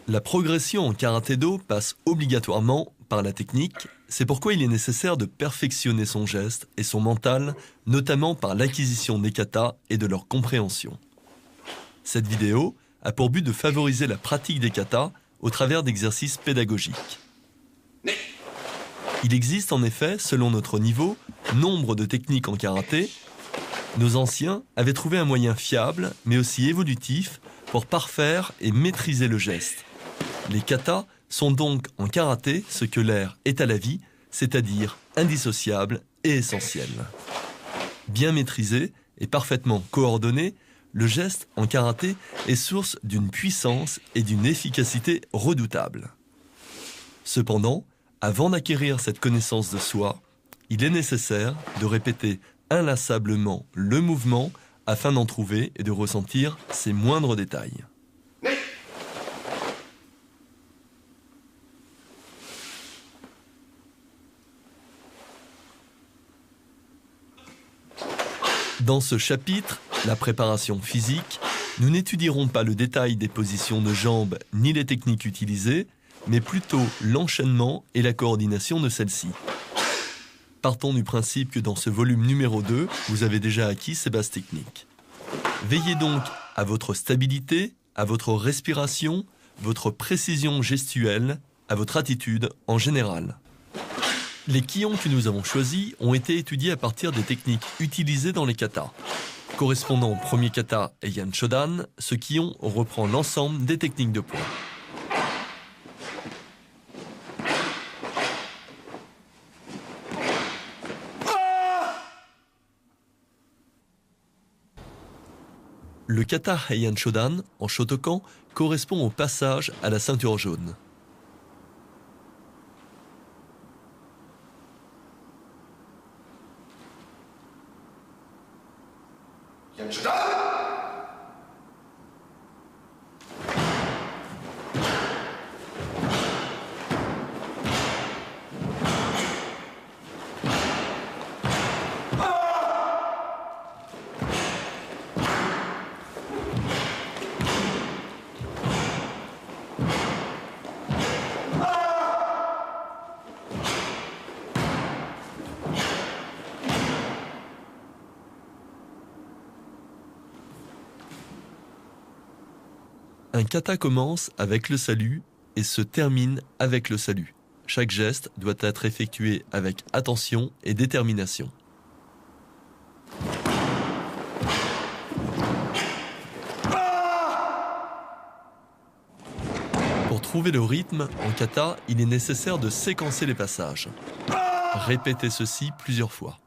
La progression en karaté-do passe obligatoirement par la technique, c'est pourquoi il est nécessaire de perfectionner son geste et son mental, notamment par l'acquisition des katas et de leur compréhension. Cette vidéo a pour but de favoriser la pratique des katas au travers d'exercices pédagogiques. Il existe en effet, selon notre niveau, nombre de techniques en karaté. Nos anciens avaient trouvé un moyen fiable, mais aussi évolutif, pour parfaire et maîtriser le geste. Les katas sont donc en karaté ce que l'air est à la vie, c'est-à-dire indissociable et essentiel. Bien maîtrisé et parfaitement coordonné, le geste en karaté est source d'une puissance et d'une efficacité redoutables. Cependant, avant d'acquérir cette connaissance de soi, il est nécessaire de répéter inlassablement le mouvement afin d'en trouver et de ressentir ses moindres détails. Dans ce chapitre, la préparation physique, nous n'étudierons pas le détail des positions de jambes ni les techniques utilisées, mais plutôt l'enchaînement et la coordination de celles-ci. Partons du principe que dans ce volume numéro 2, vous avez déjà acquis ces bases techniques. Veillez donc à votre stabilité, à votre respiration, votre précision gestuelle, à votre attitude en général. Les kihons que nous avons choisis ont été étudiés à partir des techniques utilisées dans les katas. Correspondant au premier kata Heian Shodan, ce kihon reprend l'ensemble des techniques de poing. Le kata Heian Shodan, en Shotokan, correspond au passage à la ceinture jaune. Un kata commence avec le salut et se termine avec le salut. Chaque geste doit être effectué avec attention et détermination. Pour trouver le rythme en kata, il est nécessaire de séquencer les passages. Répétez ceci plusieurs fois.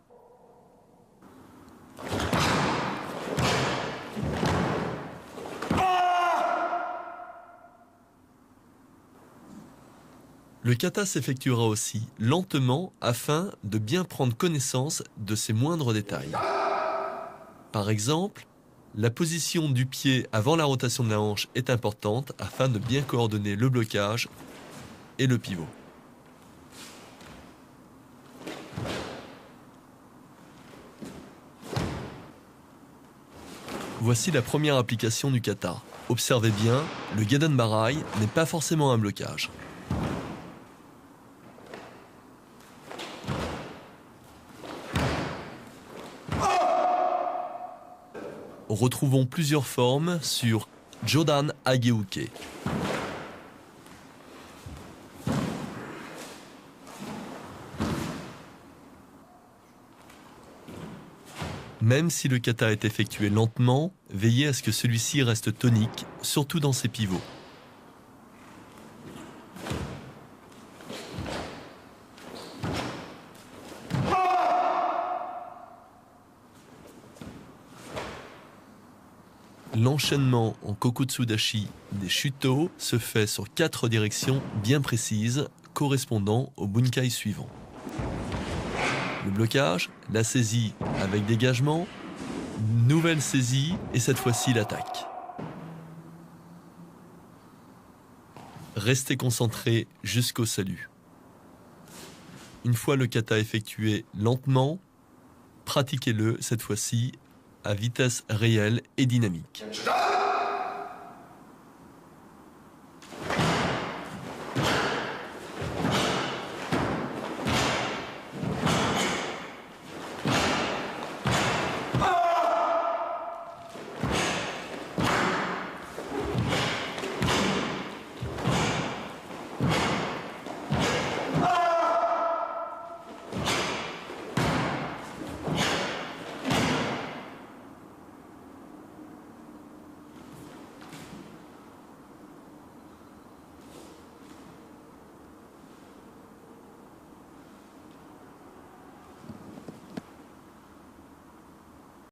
Le kata s'effectuera aussi lentement afin de bien prendre connaissance de ses moindres détails. Par exemple, la position du pied avant la rotation de la hanche est importante afin de bien coordonner le blocage et le pivot. Voici la première application du kata. Observez bien, le Gedan Barai n'est pas forcément un blocage. Retrouvons plusieurs formes sur Jodan Ageuke. Même si le kata est effectué lentement, veillez à ce que celui-ci reste tonique, surtout dans ses pivots. L'enchaînement en kokutsudashi des shuto se fait sur 4 directions bien précises, correspondant au bunkai suivant. Le blocage, la saisie avec dégagement, nouvelle saisie et cette fois-ci l'attaque. Restez concentré jusqu'au salut. Une fois le kata effectué lentement, pratiquez-le cette fois-ci à vitesse réelle et dynamique.